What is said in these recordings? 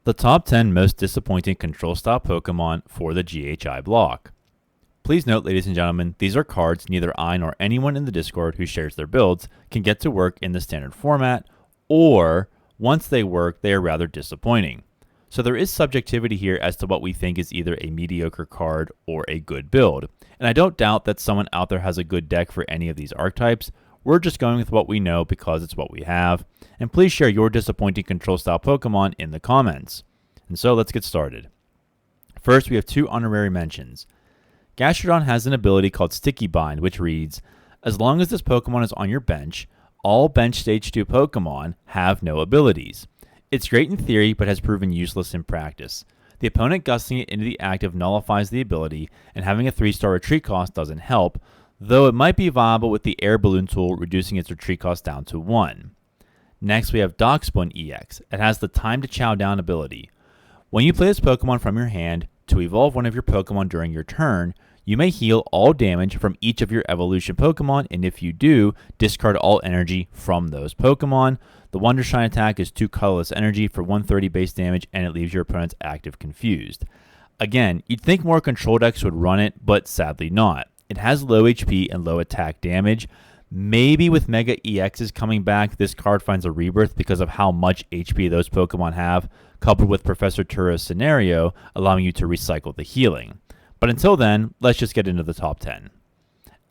The top 10 most disappointing control style Pokemon for the GHI block. Please note, ladies and gentlemen, these are cards neither I nor anyone in the Discord who shares their builds can get to work in the standard format, or once they work, they are rather disappointing. So there is subjectivity here as to what we think is either a mediocre card or a good build. And I don't doubt that someone out there has a good deck for any of these archetypes. We're just going with what we know because it's what we have. And please share your disappointing control style Pokemon in the comments. And so let's get started. First, we have two honorary mentions. Gastrodon has an ability called Sticky Bind, which reads, as long as this Pokemon is on your bench, all bench stage 2 Pokemon have no abilities. It's great in theory, but has proven useless in practice. The opponent gusting it into the active nullifies the ability, and having a 3-star retreat cost doesn't help, though it might be viable with the Air Balloon tool reducing its retreat cost down to 1. Next, we have Darkspawn EX. It has the Time to Chow Down ability. When you play this Pokemon from your hand, to evolve one of your Pokemon during your turn, you may heal all damage from each of your evolution Pokemon, and if you do, discard all energy from those Pokemon. The Wonder Shine attack is 2 colorless energy for 130 base damage, and it leaves your opponent's active confused. Again, you'd think more control decks would run it, but sadly not. It has low HP and low attack damage. Maybe with Mega EXs coming back, this card finds a rebirth because of how much HP those Pokemon have, coupled with Professor Turo's scenario, allowing you to recycle the healing. But until then, let's just get into the top 10.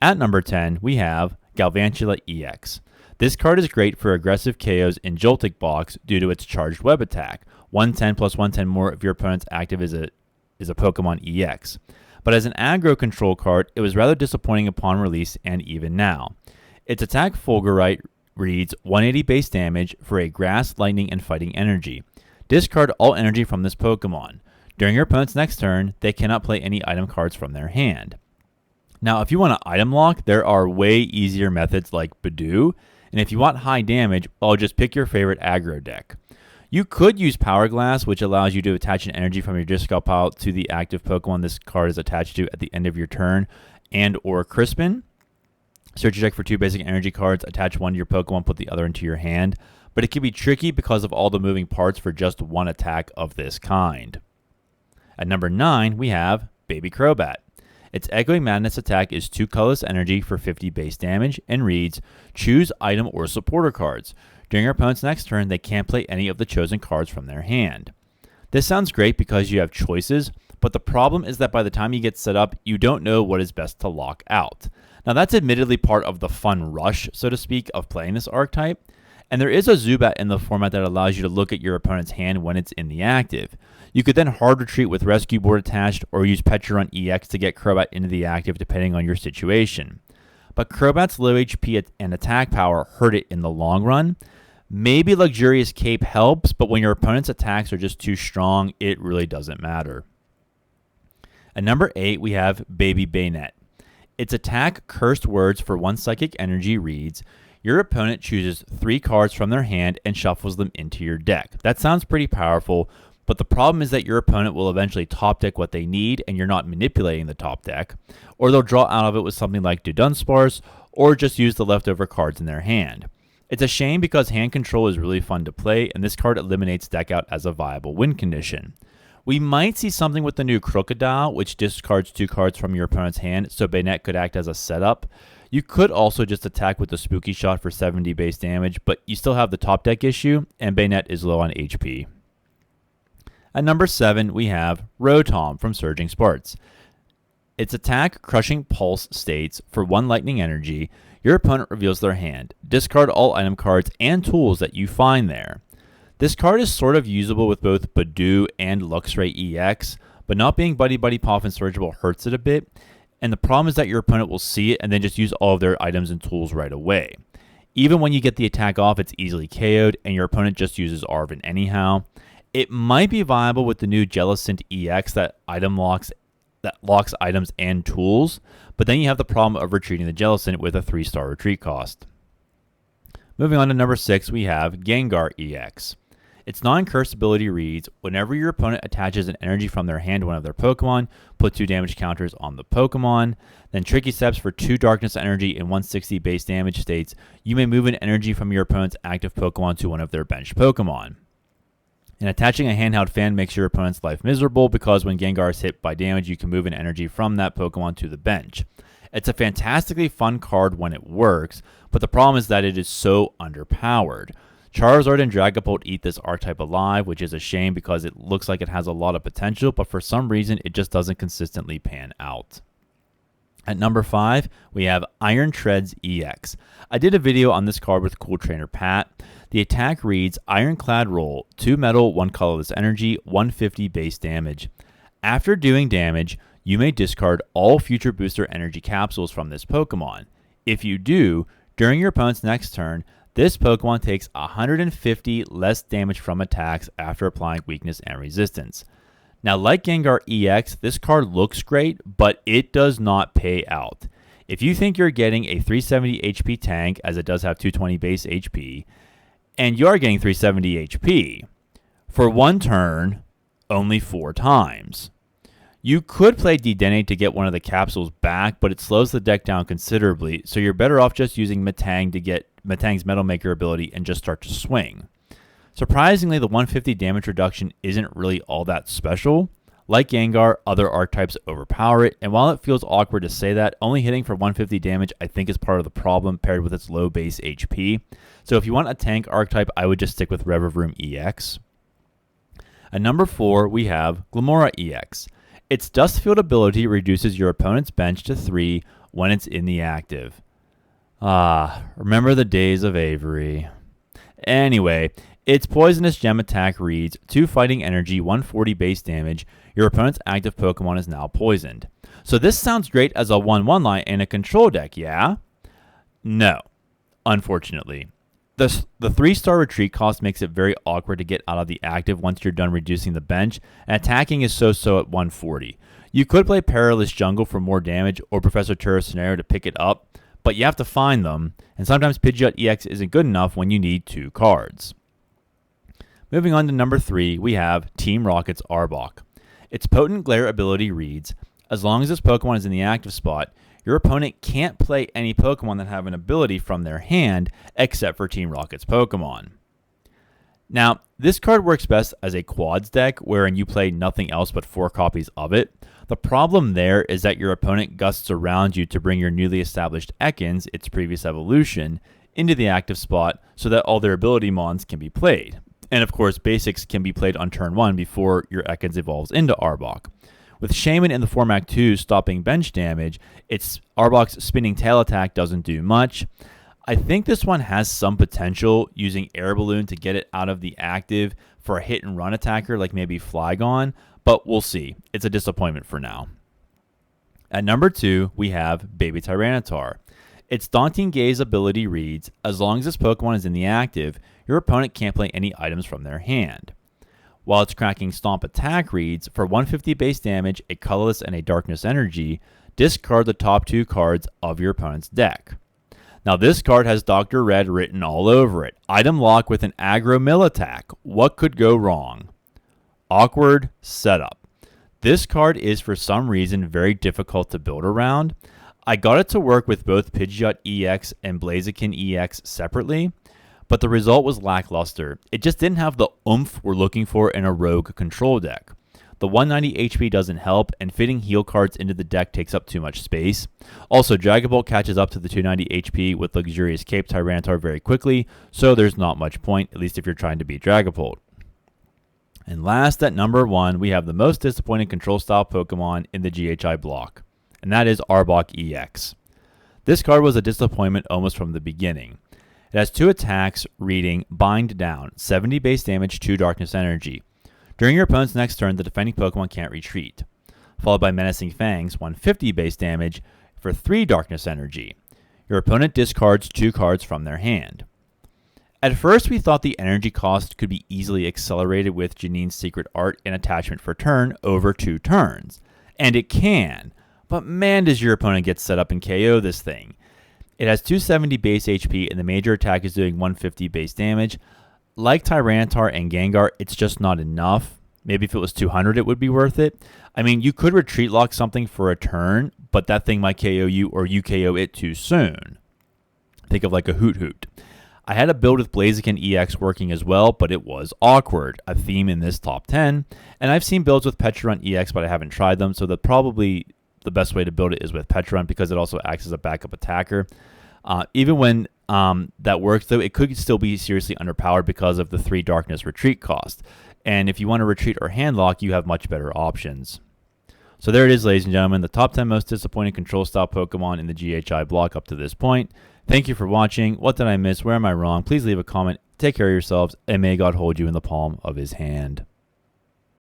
At number 10, we have Galvantula EX. This card is great for aggressive KOs in Joltik blocks due to its charged web attack. 110 plus 110 more if your opponent's active is a Pokemon EX. But as an aggro control card, it was rather disappointing upon release and even now. Its attack Fulgurite reads 180 base damage for a Grass, Lightning, and Fighting energy. Discard all energy from this Pokemon. During your opponent's next turn, they cannot play any item cards from their hand. Now, if you want to item lock, there are way easier methods like Badoo, and if you want high damage, well, just pick your favorite aggro deck. You could use Power Glass, which allows you to attach an energy from your discard pile to the active Pokemon this card is attached to at the end of your turn, and or Crispin. Search your deck for 2 basic energy cards, attach one to your Pokemon, put the other into your hand, but it can be tricky because of all the moving parts for just one attack of this kind. At number 9, we have Baby Crobat. Its Echoing Madness attack is 2 colorless energy for 50 base damage and reads, choose item or supporter cards. During your opponent's next turn, they can't play any of the chosen cards from their hand. This sounds great because you have choices, but the problem is that by the time you get set up, you don't know what is best to lock out. Now that's admittedly part of the fun rush, so to speak, of playing this archetype, and there is a Zubat in the format that allows you to look at your opponent's hand when it's in the active. You could then hard retreat with Rescue Board attached or use Petron EX to get Crobat into the active depending on your situation. But Crobat's low HP and attack power hurt it in the long run. Maybe Luxurious Cape helps, but when your opponent's attacks are just too strong, it really doesn't matter. At number 8, we have Baby Bayonet. Its attack Cursed Words for 1 psychic energy reads, your opponent chooses 3 cards from their hand and shuffles them into your deck. That sounds pretty powerful, but the problem is that your opponent will eventually top deck what they need and you're not manipulating the top deck, or they'll draw out of it with something like Dunsparce, or just use the leftover cards in their hand. It's a shame because hand control is really fun to play, and this card eliminates deck out as a viable win condition. We might see something with the new Crocodile, which discards 2 cards from your opponent's hand, so Bayonet could act as a setup. You could also just attack with the Spooky Shot for 70 base damage, but you still have the top deck issue, and Bayonet is low on HP. At number 7, we have Rotom from Surging Sparks. Its attack Crushing Pulse states, for 1 lightning energy, your opponent reveals their hand. Discard all item cards and tools that you find there. This card is sort of usable with both Badoo and Luxray EX, but not being Buddy Buddy Puff and Surgible hurts it a bit, and the problem is that your opponent will see it and then just use all of their items and tools right away. Even when you get the attack off, it's easily KO'd, and your opponent just uses Arven anyhow. It might be viable with the new Jellicent EX that locks items and tools, but then you have the problem of retreating the Jellicent with a 3-star retreat cost. Moving on to number 6, we have Gengar EX. Its non-curse ability reads, whenever your opponent attaches an energy from their hand to one of their Pokemon, put 2 damage counters on the Pokemon. Then Tricky Steps for 2 darkness energy and 160 base damage states, you may move an energy from your opponent's active Pokemon to one of their benched Pokemon. And attaching a handheld fan makes your opponent's life miserable because when Gengar is hit by damage, you can move an energy from that Pokemon to the bench. It's a fantastically fun card when it works, but the problem is that it is so underpowered. Charizard and Dragapult eat this archetype alive, which is a shame because it looks like it has a lot of potential, but for some reason it just doesn't consistently pan out. At number 5, we have Iron Treads EX. I did a video on this card with Cool Trainer Pat. The attack reads Ironclad Roll, 2 metal, 1 colorless energy, 150 base damage. After doing damage, you may discard all future booster energy capsules from this Pokemon. If you do, during your opponent's next turn, this Pokemon takes 150 less damage from attacks after applying weakness and resistance. Now, like Gengar EX, this card looks great, but it does not pay out. If you think you're getting a 370 HP tank, as it does have 220 base HP, and you are getting 370 HP, for one turn, only 4 times. You could play Dedenate to get one of the capsules back, but it slows the deck down considerably, so you're better off just using Metang to get Metang's Metal Maker ability and just start to swing. Surprisingly, the 150 damage reduction isn't really all that special. Like Gengar, other archetypes overpower it, and while it feels awkward to say that, only hitting for 150 damage I think is part of the problem paired with its low base HP. So if you want a tank archetype, I would just stick with Revavroom EX. At number 4, we have Glimmora EX. Its Dustfield ability reduces your opponent's bench to 3 when it's in the active. Remember the days of Avery. Anyway, its Poisonous Gem attack reads 2 fighting energy, 140 base damage. Your opponent's active Pokemon is now poisoned. So this sounds great as a 1/1 line in a control deck, yeah? No, unfortunately. The 3-star retreat cost makes it very awkward to get out of the active once you're done reducing the bench, and attacking is so-so at 140. You could play Perilous Jungle for more damage or Professor Turris Scenario to pick it up, but you have to find them, and sometimes Pidgeot EX isn't good enough when you need 2 cards. Moving on to number 3, we have Team Rocket's Arbok. Its Potent Glare ability reads, as long as this Pokemon is in the active spot, your opponent can't play any Pokemon that have an ability from their hand except for Team Rocket's Pokemon. Now, this card works best as a quads deck wherein you play nothing else but 4 copies of it. The problem there is that your opponent gusts around you to bring your newly established Ekans, its previous evolution, into the active spot so that all their ability mons can be played. And of course, basics can be played on turn 1 before your Ekans evolves into Arbok. With Shaman in the Formac 2 stopping bench damage, its Arbok's spinning tail attack doesn't do much. I think this one has some potential using Air Balloon to get it out of the active for a hit and run attacker like maybe Flygon, but we'll see. It's a disappointment for now. At number 2, we have Baby Tyranitar. Its Daunting Gaze ability reads, as long as this Pokemon is in the active, your opponent can't play any items from their hand. While its Cracking Stomp attack reads, for 150 base damage, a colorless and a darkness energy, discard the top 2 cards of your opponent's deck. Now this card has Dr. Red written all over it. Item lock with an aggro mill attack. What could go wrong? Awkward setup. This card is for some reason very difficult to build around. I got it to work with both Pidgeot EX and Blaziken EX separately, but the result was lackluster. It just didn't have the oomph we're looking for in a rogue control deck. The 190 HP doesn't help, and fitting heal cards into the deck takes up too much space. Also, Dragapult catches up to the 290 HP with Luxurious Cape Tyranitar very quickly, so there's not much point, at least if you're trying to beat Dragapult. And last, at number 1, we have the most disappointing control style Pokemon in the GHI block, and that is Arbok EX. This card was a disappointment almost from the beginning. It has 2 attacks reading Bind Down, 70 base damage, 2 darkness energy. During your opponent's next turn, the defending Pokemon can't retreat. Followed by Menacing Fangs, 150 base damage for 3 darkness energy. Your opponent discards 2 cards from their hand. At first, we thought the energy cost could be easily accelerated with Janine's Secret Art and Attachment for Turn over 2 turns. And it can, but man does your opponent get set up and KO this thing. It has 270 base HP and the major attack is doing 150 base damage. Like Tyranitar and Gengar, it's just not enough. Maybe if it was 200 it would be worth it. I mean, you could retreat lock something for a turn, but that thing might KO you or you KO it too soon. Think of like a Hoot Hoot. I had a build with Blaziken EX working as well, but it was awkward, a theme in this top 10. And I've seen builds with Pecharunt EX, but I haven't tried them, so probably the best way to build it is with Pecharunt because it also acts as a backup attacker. Even when that works, though, it could still be seriously underpowered because of the 3 Darkness retreat cost. And if you want to retreat or handlock, you have much better options. So there it is, ladies and gentlemen, the top 10 most disappointing control style Pokemon in the GHI block up to this point. Thank you for watching. What did I miss? Where am I wrong? Please leave a comment. Take care of yourselves, and may God hold you in the palm of his hand.